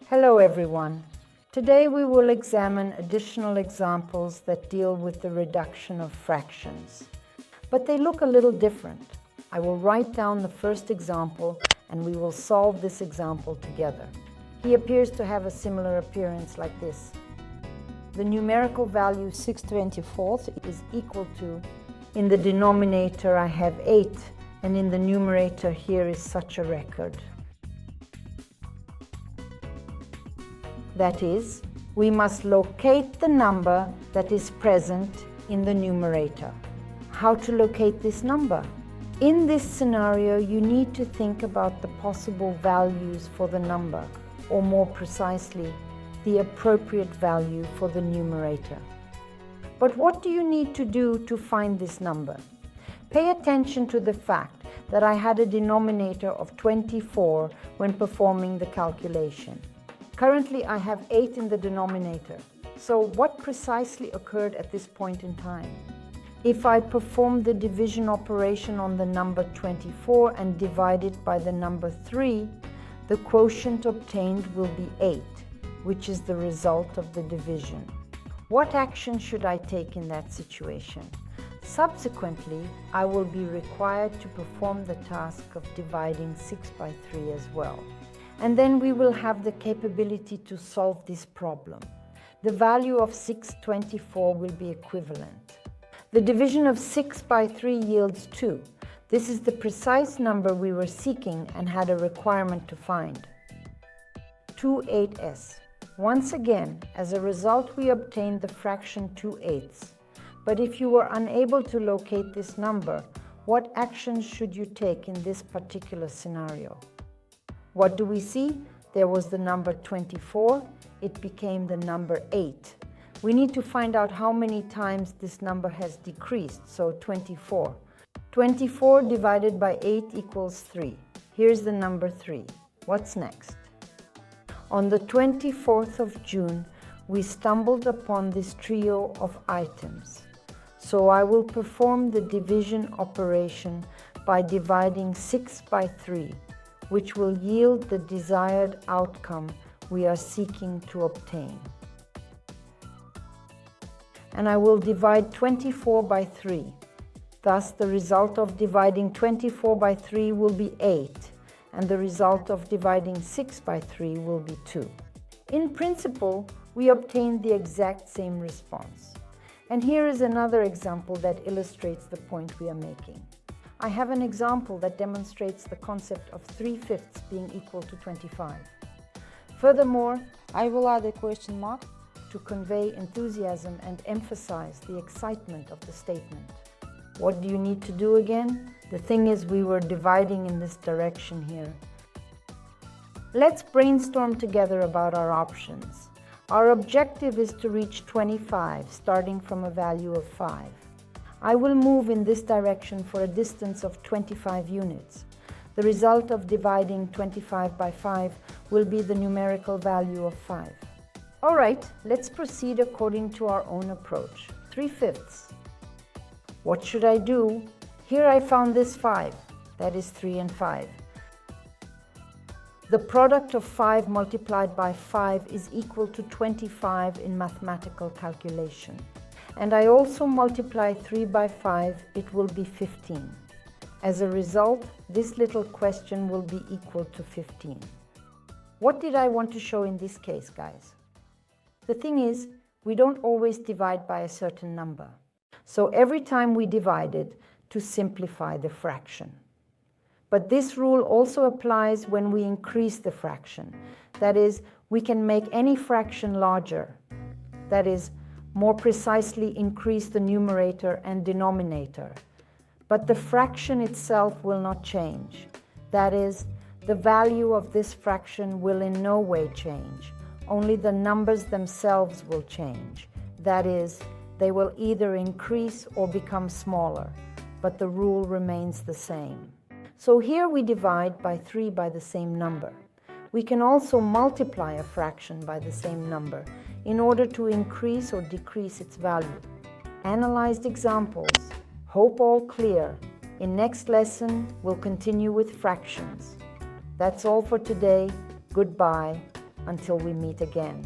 Hello everyone. Today we will examine additional examples that deal with the reduction of fractions. But they look a little different. I will write down the first example and we will solve this example together. He appears to have a similar appearance like this. The numerical value 6/24 is equal to, in the denominator I have 8 and in the numerator here is such a record. That is, we must locate the number that is present in the numerator. How to locate this number? In this scenario, you need to think about the possible values for the number, or more precisely, the appropriate value for the numerator. But what do you need to do to find this number? Pay attention to the fact that I had a denominator of 24 when performing the calculation. Currently, I have 8 in the denominator. So what precisely occurred at this point in time? If I perform the division operation on the number 24 and divide it by the number 3, the quotient obtained will be 8, which is the result of the division. What action should I take in that situation? Subsequently, I will be required to perform the task of dividing 6 by 3 as well. And then we will have the capability to solve this problem. The value of 6/24 will be equivalent. The division of 6 by 3 yields 2. This is the precise number we were seeking and had a requirement to find. 2/8. Once again, as a result, we obtained the fraction 2/8. But if you were unable to locate this number, what actions should you take in this particular scenario? What do we see? There was the number 24, it became the number 8. We need to find out how many times this number has decreased, so 24. 24 divided by 8 equals 3. Here's the number 3. What's next? On the 24th of June, we stumbled upon this trio of items. So I will perform the division operation by dividing 6 by 3. Which will yield the desired outcome we are seeking to obtain. And I will divide 24 by 3. Thus, the result of dividing 24 by 3 will be 8, and the result of dividing 6 by 3 will be 2. In principle, we obtained the exact same response. And here is another example that illustrates the point we are making. I have an example that demonstrates the concept of 3/5 being equal to 25. Furthermore, I will add a question mark to convey enthusiasm and emphasize the excitement of the statement. What do you need to do again? The thing is, we were dividing in this direction here. Let's brainstorm together about our options. Our objective is to reach 25, starting from a value of 5. I will move in this direction for a distance of 25 units. The result of dividing 25 by 5 will be the numerical value of 5. All right, let's proceed according to our own approach. 3/5. What should I do? Here I found this 5, that is 3 and 5. The product of 5 multiplied by 5 is equal to 25 in mathematical calculation. And I also multiply 3 by 5, it will be 15. As a result, this little question will be equal to 15. What did I want to show in this case, guys? The thing is, we don't always divide by a certain number. So every time we divided to simplify the fraction. But this rule also applies when we increase the fraction. That is, we can make any fraction larger. That is, more precisely increase the numerator and denominator. But the fraction itself will not change. That is, the value of this fraction will in no way change. Only the numbers themselves will change. That is, they will either increase or become smaller, but the rule remains the same. So here we divide by 3 by the same number. We can also multiply a fraction by the same number in order to increase or decrease its value. Analyzed examples. Hope all clear. In next lesson, we'll continue with fractions. That's all for today. Goodbye. Until we meet again.